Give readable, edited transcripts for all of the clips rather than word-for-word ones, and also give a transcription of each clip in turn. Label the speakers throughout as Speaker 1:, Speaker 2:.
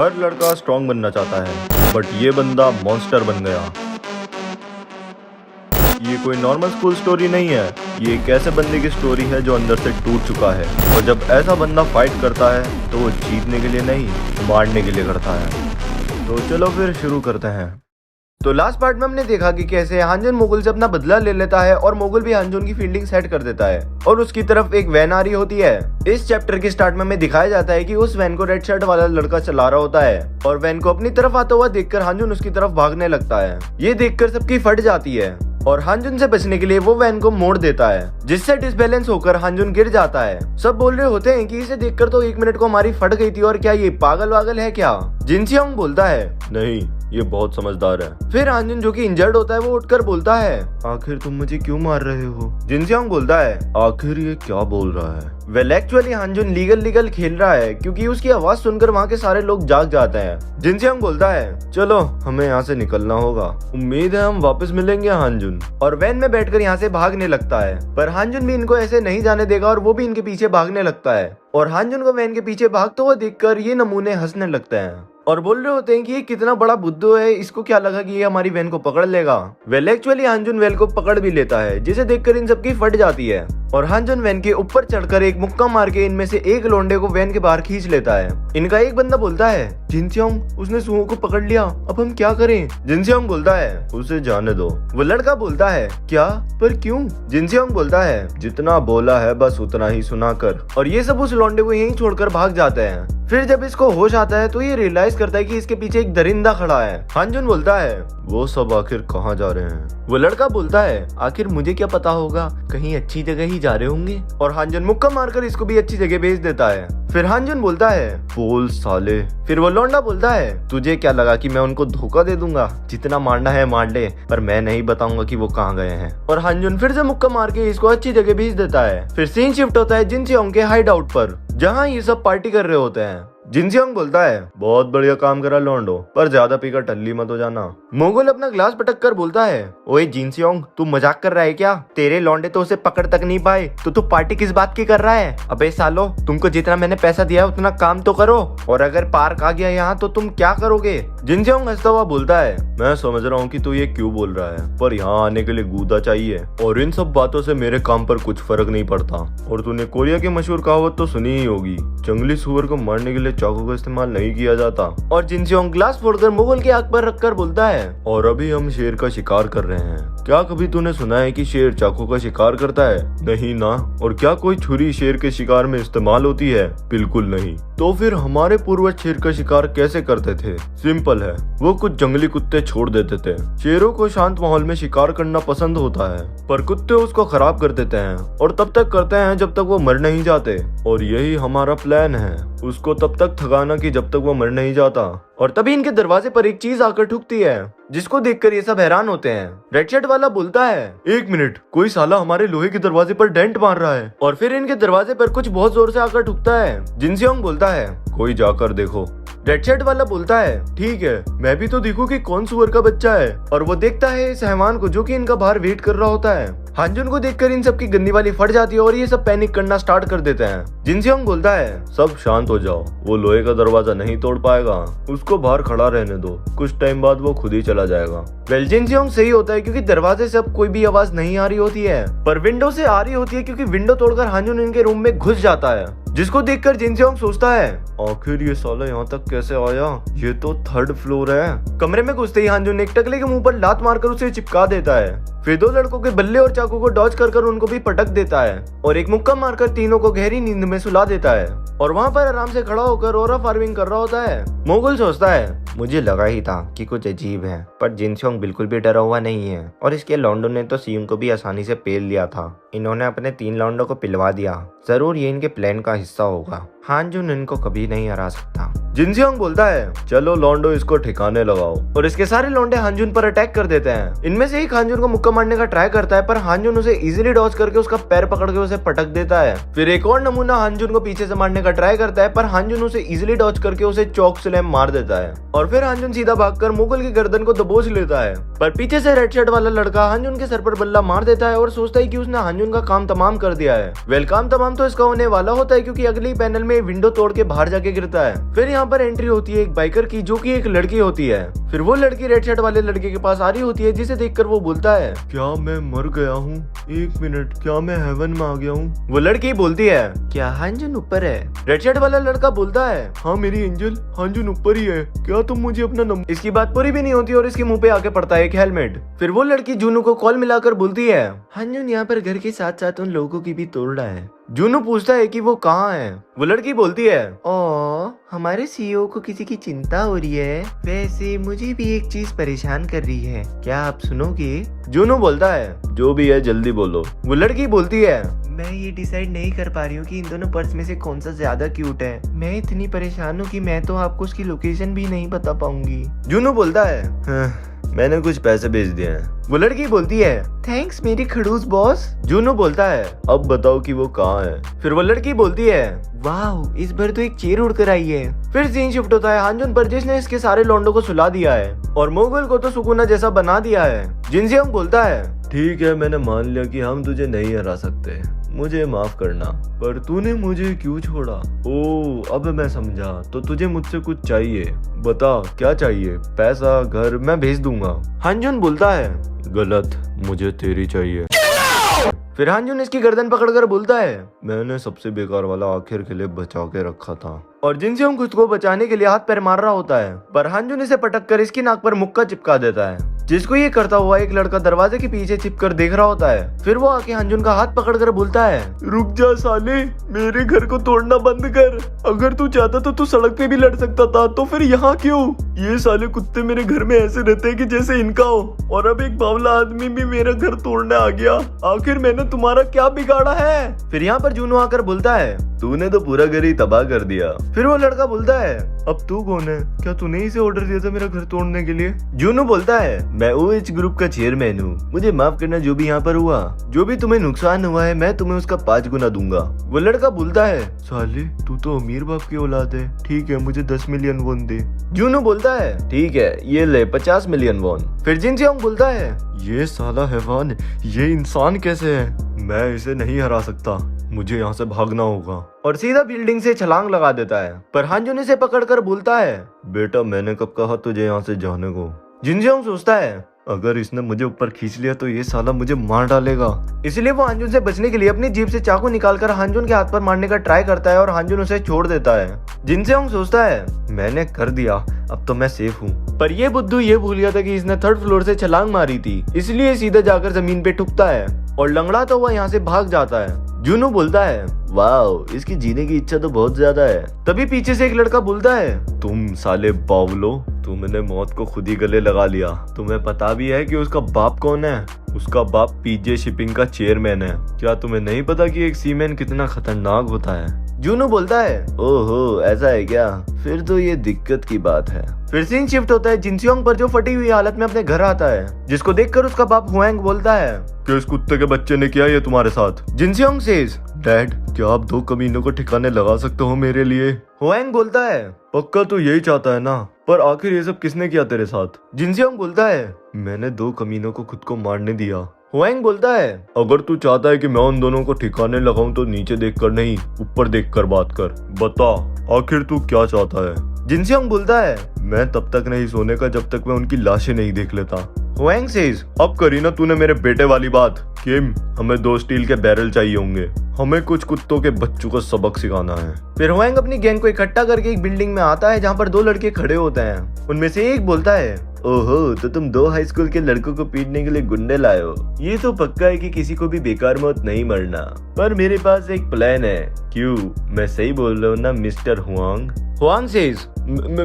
Speaker 1: हर लड़का स्ट्रॉन्ग बनना चाहता है, बट ये बंदा मॉन्स्टर बन गया। ये कोई नॉर्मल स्कूल स्टोरी नहीं है, ये एक ऐसे बंदे की स्टोरी है जो अंदर से टूट चुका है। और जब ऐसा बंदा फाइट करता है तो वो जीतने के लिए नहीं, मारने के लिए करता है। तो चलो फिर शुरू करते हैं। तो लास्ट पार्ट में हमने देखा कि कैसे हांजन मोगल से अपना बदला ले लेता है और मोगल भी हांजन की फील्डिंग सेट कर देता है और उसकी तरफ एक वैन आ रही होती है। इस चैप्टर के स्टार्ट में हमें दिखाया जाता है कि उस वैन को रेड शर्ट वाला लड़का चला रहा होता है और वैन को अपनी तरफ आता हुआ देखकर हांजन उसकी तरफ भागने लगता है। ये देखकर सबकी फट जाती है और हांजन से बचने के लिए वो वैन को मोड़ देता है, जिससे डिसबैलेंस होकर हांजन गिर जाता है। सब बोल रहे होते हैं कि इसे देखकर तो 1 मिनट को हमारी फट गई थी और क्या ये पागल वागल है क्या। जिनसियोंग बोलता है नहीं, ये बहुत समझदार है। फिर हांजन जो कि इंजर्ड होता है वो उठकर बोलता है आखिर तुम मुझे क्यों मार रहे हो। जिनसियोंग बोलता है आखिर ये क्या बोल रहा है। वेल एक्चुअली हांजन लीगल खेल रहा है क्योंकि उसकी आवाज सुनकर वहाँ के सारे लोग जाग जाते हैं। जिनसियोंग बोलता है चलो हमें यहाँ से निकलना होगा, उम्मीद है हम वापस मिलेंगे हांजन। और वैन में बैठकर यहाँ से भागने लगता है, पर हांजन भी इनको ऐसे नहीं जाने देगा और वो भी इनके पीछे भागने लगता है। और हांजन को वैन के पीछे भागते हुए देखकर ये नमूने हंसने लगते हैं और बोल रहे होते हैं कि ये कितना बड़ा बुद्धू है, इसको क्या लगा कि ये हमारी वैन को पकड़ लेगा। वेल एक्चुअली हांजन वैन को पकड़ भी लेता है, जिसे देखकर इन सबकी फट जाती है और हांजन वैन के ऊपर चढ़कर एक मुक्का मार के इनमें से एक लोंडे को वैन के बाहर खींच लेता है। इनका एक बंदा बोलता है जिनसियोंग उसने सुहो को पकड़ लिया, अब हम क्या करें। जिनसियोंग बोलता है उसे जाने दो। वो लड़का बोलता है क्या, पर क्यों। जिनसियोंग बोलता है जितना बोला है बस उतना ही सुना कर। और ये सब उस लोंडे को यहीं छोड़कर भाग जाते हैं। फिर जब इसको होश आता है तो ये रियलाइज करता है कि इसके पीछे एक दरिंदा खड़ा है। हांजन बोलता है वो सब आखिर कहाँ जा रहे हैं। वो लड़का बोलता है आखिर मुझे क्या पता होगा, कहीं अच्छी जगह ही जा रहे होंगे। और हांजन मुक्का मारकर इसको भी अच्छी जगह भेज देता है। फिर हांजन बोलता है बोल साले। फिर वो लौंडा बोलता है तुझे क्या लगा कि मैं उनको धोखा दे दूंगा, जितना मारना है मार ले, पर मैं नहीं बताऊंगा कि वो कहाँ गए हैं। और हांजन फिर से मुक्का मार के इसको अच्छी जगह भेज देता है। फिर सीन शिफ्ट होता है जिनसियोंग के हाइड आउट पर, जहाँ ये सब पार्टी कर रहे होते हैं। जिनसियोंग बोलता है बहुत बढ़िया काम करा लौंडो, पर ज्यादा पीकर टल्ली मत हो जाना। मोगल अपना ग्लास पटक कर बोलता है ओए जिनसियोंग तू मजाक कर रहा है क्या, तेरे लौंडे तो उसे पकड़ तक नहीं पाए तो तू पार्टी किस बात की कर रहा है। अबे सालो तुमको जितना मैंने पैसा दिया है उतना काम तो करो, और अगर पार्क आ गया यहाँ तो तुम क्या करोगे। जिनसियोंग हंसता हुआ बोलता है मैं समझ रहा हूँ कि तू ये क्यों बोल रहा है, पर यहाँ आने के लिए गूदा चाहिए और इन सब बातों से मेरे काम पर कुछ फर्क नहीं पड़ता। और तूने कोरिया की मशहूर कहावत तो सुनी ही होगी, जंगली सुअर को मारने के लिए चाकू का इस्तेमाल नहीं किया जाता। और जिनसियोंग ग्लास फोड़कर मुगल की आंख पर रखकर बोलता है और अभी हम शेर का शिकार कर रहे हैं। क्या कभी तूने सुना है कि शेर चाकू का शिकार करता है? नहीं ना। और क्या कोई छुरी शेर के शिकार में इस्तेमाल होती है? बिल्कुल नहीं। तो फिर हमारे पूर्वज शेर का शिकार कैसे करते थे? सिंपल है, वो कुछ जंगली कुत्ते छोड़ देते थे। शेरों को शांत माहौल में शिकार करना पसंद होता है, पर कुत्ते उसको खराब कर देते हैं और तब तक करते हैं जब तक वो मर नहीं जाते। और यही हमारा प्लान है, उसको तब तक थकाना कि जब तक वो मर नहीं जाता। और तभी इनके दरवाजे पर एक चीज आकर ठुकती है, जिसको देखकर ये सब हैरान होते हैं। रेड शर्ट वाला बोलता है 1 मिनट, कोई साला हमारे लोहे के दरवाजे पर डेंट मार रहा है। और फिर इनके दरवाजे पर कुछ बहुत जोर से आकर ठुकता है। जिनसियोंग बोलता है कोई जाकर देखो। रेड शर्ट वाला बोलता है ठीक है, मैं भी तो देखूं कि कौन सुअर का बच्चा है। और वो देखता है इस हैवान को जो कि इनका बाहर वेट कर रहा होता है। हांजन को देखकर इन सब की गंदी वाली फट जाती है और ये सब पैनिक करना स्टार्ट कर देते हैं। जिनसियोंग बोलता है सब शांत हो जाओ, वो लोहे का दरवाजा नहीं तोड़ पाएगा, उसको बाहर खड़ा रहने दो, कुछ टाइम बाद वो खुद ही चला जाएगा। वेल जिनसियोंग सही होता है क्योंकि दरवाजे से अब कोई भी आवाज नहीं आ रही होती है, पर विंडो से आ रही होती है क्योंकि विंडो तोड़कर हांजन इनके रूम में घुस जाता है। जिसको देखकर जिनसियोंग सोचता है आखिर ये साला यहाँ तक कैसे आया, ये तो 3rd फ्लोर है। कमरे में घुसते ही हांजन एक टकले के मुंह पर लात मारकर उसे चिपका देता है। फिर 2 लड़कों के बल्ले और चाकू को डॉज कर उनको भी पटक देता है और एक मुक्का मारकर तीनों को गहरी नींद में सुला देता है। और वहाँ पर आराम से खड़ा होकर ओरा फार्मिंग कर रहा होता है। मोगल सोचता है मुझे लगा ही था कि कुछ अजीब है, पर जिनसियोंग बिल्कुल भी डरा हुआ नहीं है और इसके लौंडों ने तो सियोंग को भी आसानी से पेल लिया था। इन्होंने अपने 3 लौंडों को पिलवा दिया, जरूर ये इनके प्लान का हिस्सा होगा। हांजन इनको कभी नहीं हरा सकता। जिनसियोंग बोलता है चलो लौंडो इसको ठिकाने लगाओ। और इसके सारे लौंडे हांजन पर अटैक कर देते हैं। इनमें से एक हांजन को मुक्का मारने का ट्राई करता है, पर हांजन उसे इजीली डॉज करके उसका पैर पकड़ के उसे पटक देता है। फिर एक और नमूना हांजन को पीछे से मारने का ट्राई करता है, पर हांजन उसे इजीली डॉज करके उसे चौक स्लैम मार देता है। और फिर हांजन सीधा भागकर मुगल की गर्दन को दबोच लेता है, पर पीछे से रेड शर्ट वाला लड़का हांजन के सर पर बल्ला मार देता है और सोचता है कि उसने हांजन का काम तमाम कर दिया है। वेल काम तमाम तो इसका होने वाला होता है क्योंकि अगली पैनल में विंडो तोड़ के बाहर जाके गिरता है। फिर यहाँ पर एंट्री होती है एक बाइकर की, जो कि एक लड़की होती है। फिर वो लड़की रेड शर्ट वाले लड़के के पास आ रही होती है, जिसे देखकर वो बोलता है, क्या मैं मर गया हूँ? एक मिनट, क्या मैं हेवन में आ गया हूँ? वो लड़की बोलती है, क्या हांजुन ऊपर है? रेड शर्ट वाला लड़का बोलता है, हाँ मेरी एंजल, हांजुन ऊपर ही है, क्या तुम मुझे अपना नंबर। इसकी बात पूरी भी नहीं होती और इसके मुंह पे आके पड़ता है एक हेलमेट। फिर वो लड़की जूनू को कॉल मिलाकर बोलती है, हांजुन यहाँ पर घर के साथ साथ उन लोगों की भी तोड़ रहा है। जूनू पूछता है कि वो कहाँ है। वो लड़की बोलती है, ओ हमारे सीईओ को किसी की चिंता हो रही है। वैसे मुझे भी एक चीज परेशान कर रही है, क्या आप सुनोगे? जूनू बोलता है, जो भी है जल्दी बोलो। वो लड़की बोलती है, मैं ये डिसाइड नहीं कर पा रही हूँ कि इन दोनों पर्स में से कौन सा ज्यादा क्यूट है। मैं इतनी परेशान हूँ कि मैं तो आपको उसकी लोकेशन भी नहीं बता पाऊंगी। जूनू बोलता है, मैंने कुछ पैसे भेज दिए हैं। वो लड़की बोलती है, थैंक्स मेरी खड़ूस बॉस। जूनू बोलता है, अब बताओ कि वो कहाँ है। फिर वो लड़की बोलती है, वाह इस बार तो एक चेयर उड़कर आई है। फिर सीन शिफ्ट होता है हांजुन पर, जिसने इसके सारे लौंडों को सुला दिया है और मोगल को तो सुकूना जैसा बना दिया है। जिनसेओंग बोलता है, ठीक है मैंने मान लिया कि हम तुझे नहीं हरा सकते, मुझे माफ करना, पर तूने मुझे क्यों छोड़ा? ओ अब मैं समझा, तो तुझे मुझसे कुछ चाहिए, बता क्या चाहिए? पैसा, घर, मैं भेज दूंगा। हांजुन बोलता है, गलत, मुझे तेरी चाहिए। फिर हांजुन इसकी गर्दन पकड़कर बोलता है, मैंने सबसे बेकार वाला आखिर के लिए बचा के रखा था। और जिनसेओंग खुद को बचाने के लिए हाथ पैर मार रहा होता है, पर हांजुन इसे पटक कर इसकी नाक पर मुक्का चिपका देता है, जिसको ये करता हुआ एक लड़का दरवाजे के पीछे छिपकर देख रहा होता है। फिर वो आके हांजुन का हाथ पकड़कर बोलता है, रुक जा साले, मेरे घर को तोड़ना बंद कर। अगर तू चाहता तो तू सड़क पे भी लड़ सकता था, तो फिर यहाँ क्यों? ये साले कुत्ते मेरे घर में ऐसे रहते हैं कि जैसे इनका हो, और अब एक बावला आदमी भी मेरा घर तोड़ने आ गया। आखिर मैंने तुम्हारा क्या बिगाड़ा है? फिर यहाँ पर जूनू आकर बोलता है, तूने तो पूरा घर ही तबाह कर दिया। फिर वो लड़का बोलता है, अब तू कौन है? क्या तूने इसे ऑर्डर दिया था मेरा घर तोड़ने के लिए? जूनू बोलता है, मैं ओएच ग्रुप का चेयरमैन हूँ, मुझे माफ करना जो भी यहाँ पर हुआ। जो भी तुम्हें नुकसान हुआ है मैं तुम्हें उसका 5 गुना दूंगा। वो लड़का बोलता है, साले तू तो अमीर बाप की औलाद है, ठीक है मुझे 10 मिलियन वॉन दे। जूनू बोलता है, ठीक है ये ले 50 मिलियन वॉन। फिर जिनसेओंग बोलता है, ये साला हैवान, ये इंसान कैसे है? मैं इसे नहीं हरा सकता, मुझे यहाँ से भागना होगा। और सीधा बिल्डिंग से छलांग लगा देता है। पर हांजुन इसे पकड़कर बोलता है, बेटा मैंने कब कहा तुझे यहाँ से जाने को? जिनसेओंग सोचता है, अगर इसने मुझे ऊपर खींच लिया तो ये साला मुझे मार डालेगा। इसलिए वो हांजुन से बचने के लिए अपनी जीप से चाकू निकालकर हांजुन के हाथ पर मारने का ट्राई करता है और हांजुन उसे छोड़ देता है। जिनसेओंग सोचता है, मैंने कर दिया, अब तो मैं सेफ हूँ। पर ये बुद्धू ये भूल गया था कि इसने 3rd फ्लोर से छलांग मारी थी, इसलिए सीधा जाकर जमीन पे ठुकता है और लंगड़ा तो वह यहाँ से भाग जाता है। जूनू बोलता है, वाह इसकी जीने की इच्छा तो बहुत ज्यादा है। तभी पीछे से एक लड़का बोलता है, तुम साले बावलो, तुमने मौत को खुद ही गले लगा लिया। तुम्हें पता भी है कि उसका बाप कौन है? उसका बाप पीजे शिपिंग का चेयरमैन है। क्या तुम्हें नहीं पता कि एक सीमैन कितना खतरनाक होता है? जूनू बोलता है, ओहो ऐसा है क्या? फिर तो ये दिक्कत की बात है। फिर सीन शिफ्ट होता है जिनसेओंग पर, जो फटी हुई हालत में अपने घर आता है, जिसको देखकर उसका बाप हुएंग बोलता है, किस कुत्ते के बच्चे ने किया ये तुम्हारे साथ? जिनसेओंग सेज, डैड क्या आप 2 कमीनों को ठिकाने लगा सकते हो मेरे लिए? हुएंग बोलता है, पक्का तू यही चाहता है ना, पर आखिर ये सब किसने किया तेरे साथ? जिनसेओंग बोलता है, मैंने 2 कमीनों को खुद को मारने दिया। हुएंग बोलता है, अगर तू चाहता है कि मैं उन दोनों को ठिकाने लगाऊं तो नीचे देखकर नहीं ऊपर देखकर बात कर, बता आखिर तू क्या चाहता है? जिनसेओंग बोलता है, मैं तब तक नहीं सोने का जब तक मैं उनकी लाशें नहीं देख लेता। हुएंग सेज, अब करी ना तूने मेरे बेटे वाली बात। किम हमें 2 स्टील के बैरल चाहिए होंगे, हमें कुछ कुत्तों के बच्चों को सबक सिखाना है। फिर हुएंग अपनी गैंग को इकट्ठा करके एक बिल्डिंग में आता है जहाँ पर 2 लड़के खड़े होते हैं। उनमें से एक बोलता है, ओहो तो तुम 2 हाई स्कूल के लड़कों को पीटने के लिए गुंडे लाए हो। ये तो पक्का है कि किसी को भी बेकार मौत नहीं मरना, पर मेरे पास एक प्लान है। क्यों, मैं सही बोल रहा हूँ ना mister Huang? Huang says,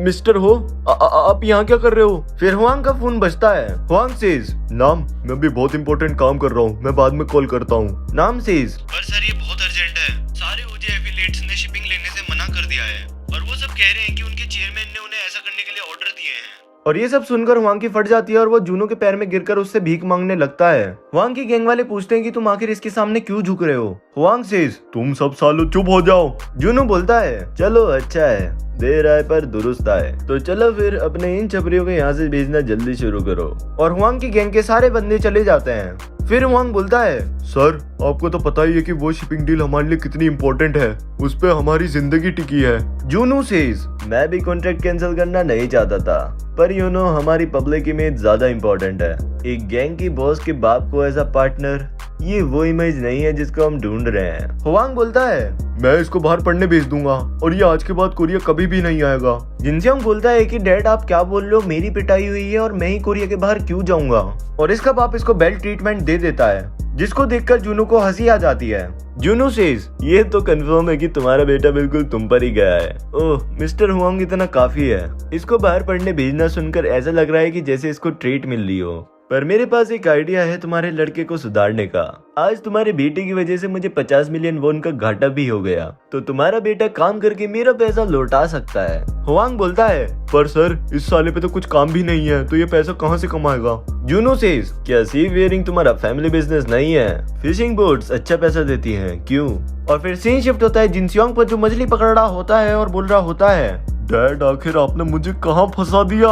Speaker 1: mister हो आप यहाँ क्या कर रहे हो? फिर हुआंग का फोन बजता है। हुआंग सेज, नाम मैं भी बहुत इंपॉर्टेंट काम कर रहा हूँ, मैं बाद में कॉल करता हूँ। नाम सेज, पर सर ये बहुत अर्जेंट है, सारे ओजे एफिलिएट्स ने शिपिंग लेने से मना कर दिया है और वो सब कह रहे हैं कि उनके चेयरमैन ने उन्हें ऐसा करने के लिए ऑर्डर दिए हैं। और ये सब सुनकर हुआंग की फट जाती है और वो जूनू के पैर में गिरकर उससे भीख मांगने लगता है। हुआंग की गैंग वाले पूछते हैं कि तुम आखिर इसके सामने क्यों झुक रहे हो? हुआंग सेज, तुम सब सालों चुप हो जाओ। जूनू बोलता है, चलो अच्छा है, देर आए पर दुरुस्त आए, तो चलो फिर अपने इन छपरियों को यहाँ से भेजना जल्दी शुरू करो। और हुआंग की गैंग के सारे बंदे चले जाते हैं। फिर वांग बोलता है, सर आपको तो पता ही है कि वो शिपिंग डील हमारे लिए कितनी इम्पोर्टेंट है, उस पे हमारी जिंदगी टिकी है। जूनू सेज, मैं भी कॉन्ट्रैक्ट कैंसिल करना नहीं चाहता था, पर हमारी पब्लिक इमेज ज्यादा इम्पोर्टेंट है। एक गैंग की बॉस के बाप को एज अ पार्टनर, ये वो इमेज नहीं है जिसको हम ढूंढ रहे हैं। हुआंग बोलता है, मैं इसको बाहर पढ़ने भेज दूंगा और ये आज के बाद कोरिया कभी भी नहीं आएगा। जिनसेओंग बोलता है कि डैड आप क्या बोल रहे हो, मेरी पिटाई हुई है और मैं ही कोरिया के बाहर क्यों जाऊंगा। और इसका बाप इसको बेल्ट ट्रीटमेंट दे देता है, जिसको देखकर जूनू को हंसी आ जाती है। जूनू सेज, ये तो कंफर्म है कि तुम्हारा बेटा बिल्कुल तुम पर ही गया है। ओह मिस्टर हुआंग इतना काफी है। इसको बाहर पढ़ने भेजना सुनकर ऐसा लग रहा है कि जैसे इसको ट्रीट मिल रही हो, पर मेरे पास एक आइडिया है तुम्हारे लड़के को सुधारने का। आज तुम्हारे बेटे की वजह से मुझे 50 मिलियन वोन का घाटा भी हो गया, तो तुम्हारा बेटा काम करके मेरा पैसा लौटा सकता है। हुआंग बोलता है, पर सर इस साले पे तो कुछ काम भी नहीं है, तो ये पैसा कहाँ से कमाएगा। जूनो सेज, क्या सी वेयरिंग तुम्हारा फैमिली बिजनेस नहीं है? फिशिंग बोट्स अच्छा पैसा देती हैं, क्यों? और फिर सीन शिफ्ट होता है जिनसेओंग पर, जो मछली पकड़ रहा होता है और बोल रहा होता है, डैड आखिर आपने मुझे कहाँ फंसा दिया।